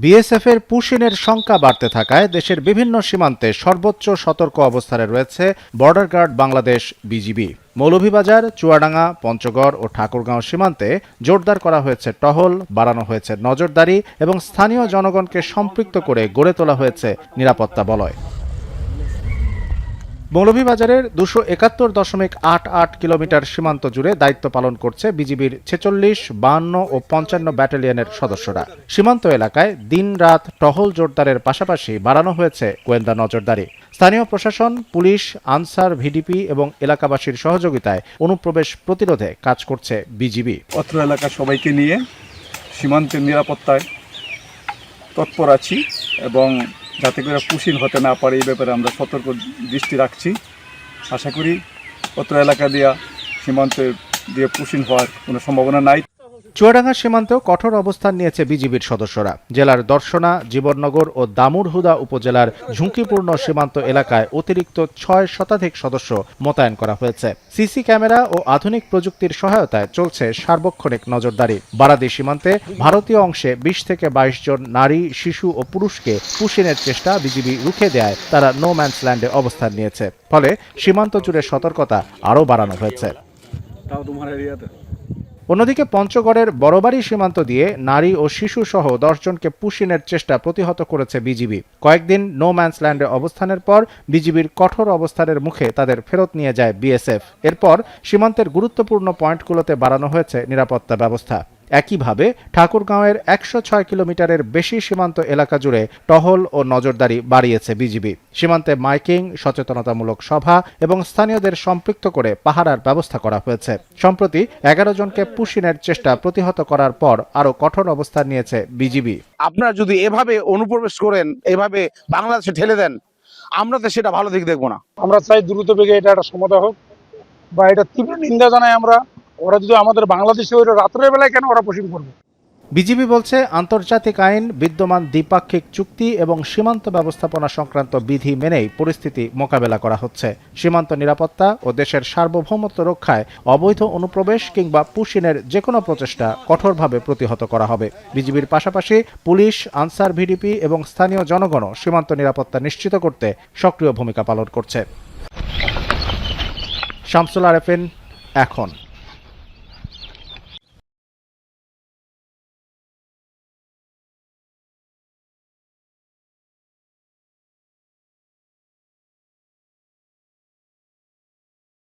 বিএসএফের পুশিনের সংখ্যা বাড়তে থাকায় দেশের বিভিন্ন সীমান্তে সর্বোচ্চ সতর্ক অবস্থানে রয়েছে border guard Bangladesh BGB. Moulvibazar, Chuadanga, Panchagarh ও ঠাকুরগাঁও সীমান্তে জোরদার করা হয়েছে টহল, বাড়ানো হয়েছে নজরদারি এবং স্থানীয় জনগণকে সম্পৃক্ত করে গড়ে তোলা হয়েছে নিরাপত্তা বলয়। মৌলভীবাজারের 271.88 কিলোমিটার সীমান্ত জুড়ে দায়িত্ব পালন করছে বিজিবির 46, 52 ও 55 ব্যাটালিয়নের সদস্যরা। সীমান্ত এলাকায় দিন-রাত টহল জোরদারের পাশাপাশি বাড়ানো হয়েছে গোয়েন্দা নজরদারি। স্থানীয় প্রশাসন, পুলিশ, আনসার, ভিডিপি এবং এলাকাবাসীর সহযোগিতায় অনুপ্রবেশ প্রতিরোধে কাজ করছে বিজিবি। অত্র এলাকার সবাইকে নিয়ে সীমান্তের নিরাপত্তায় তৎপর আছি এবং যাতে করে পুশিন হতে না পারে এই ব্যাপারে আমরা সতর্ক দৃষ্টি রাখছি। আশা করি অত্র এলাকা দিয়ে সীমান্তে দিয়ে পুশিন হওয়ার কোনো সম্ভাবনা নাই। চুয়াডাঙ্গা সীমান্তেও কঠোর অবস্থান নিয়েছে বিজিবির সদস্যরা। জেলার দর্শনা, জীবননগর ও দামুড়হুদা উপজেলার ঝুঁকিপূর্ণ সীমান্ত এলাকায় অতিরিক্ত 6 শতাধিক সদস্য মোতায়েন করা হয়েছে। সিসি ক্যামেরা ও আধুনিক প্রযুক্তির সহায়তায় চলছে সার্বক্ষণিক নজরদারি। বারাদি সীমান্তে ভারতীয় অংশে 20 থেকে 22 জন নারী, শিশু ও পুরুষকে পুশিনের চেষ্টা বিজিবি রুখে দেয় তারা নো ম্যানস ল্যান্ডে অবস্থান নিয়েছে। ফলে সীমান্ত জুড়ে সতর্কতা আরও বাড়ানো হয়েছে। অন্যদিকে পঞ্চগড়ের বড়বাড়ি সীমান্ত দিয়ে নারী ও শিশু সহ 10 জনকে পুশিনের চেষ্টা প্রতিহত করেছে বিজিবি। কয়েকদিন নো ম্যানস ল্যান্ডে অবস্থানের পর বিজিবির কঠোর অবস্থানের মুখে তাদের ফেরত নিয়ে যায় বিএসএফ। এরপর সীমান্তের গুরুত্বপূর্ণ পয়েন্টগুলোতে বাড়ানো হয়েছে নিরাপত্তা ব্যবস্থা। একইভাবে ঠাকুরগাঁওয়ের 106 কিলোমিটারের বেশি সীমান্ত এলাকা জুড়ে টহল ও নজরদারি বাড়িয়েছে বিজিবি। সীমান্তে মাইকিং, সচেতনতামূলক সভা এবং স্থানীয়দের সম্পৃক্ত করে পাহারার ব্যবস্থা করা হয়েছে। সম্প্রতি 11 জনকে পুশিনের চেষ্টা প্রতিহত করার পর আরও কঠোর অবস্থান নিয়েছে বিজিবি। আপনারা যদি এভাবে অনুপ্রবেশ করেন, এভাবে বাংলাদেশে ঠেলে দেন, আমরা তো সেটা ভালো দিক দেখবো না। আমরা চাই দ্রুত বেগে এটা একটা সমাধান হোক বা এটা তীব্র নিন্দা জানাই আমরা। ওরা যদি আমাদের বাংলাদেশে ওই রাত্রের বেলায় কেন ওরা প্রশিক্ষণ করবে? বিজিবি বলছে আন্তর্জাতিক আইন, বিদ্যমান দ্বিপাক্ষিক চুক্তি এবং সীমান্ত ব্যবস্থাপনা সংক্রান্ত বিধি মেনেই পরিস্থিতি মোকাবেলা করা হচ্ছে। সীমান্ত নিরাপত্তা ও দেশের সার্বভৌমত্ব রক্ষায় অবৈধ অনুপ্রবেশ কিংবা পুশিনের যে কোনো প্রচেষ্টা কঠোরভাবে প্রতিহত করা হবে। বিজিবির পাশাপাশি পুলিশ, আনসার, ভিডিপি এবং স্থানীয় জনগণও সীমান্ত নিরাপত্তা নিশ্চিত করতে সক্রিয় ভূমিকা পালন করছে। শামসুল আরেফিন, এখন।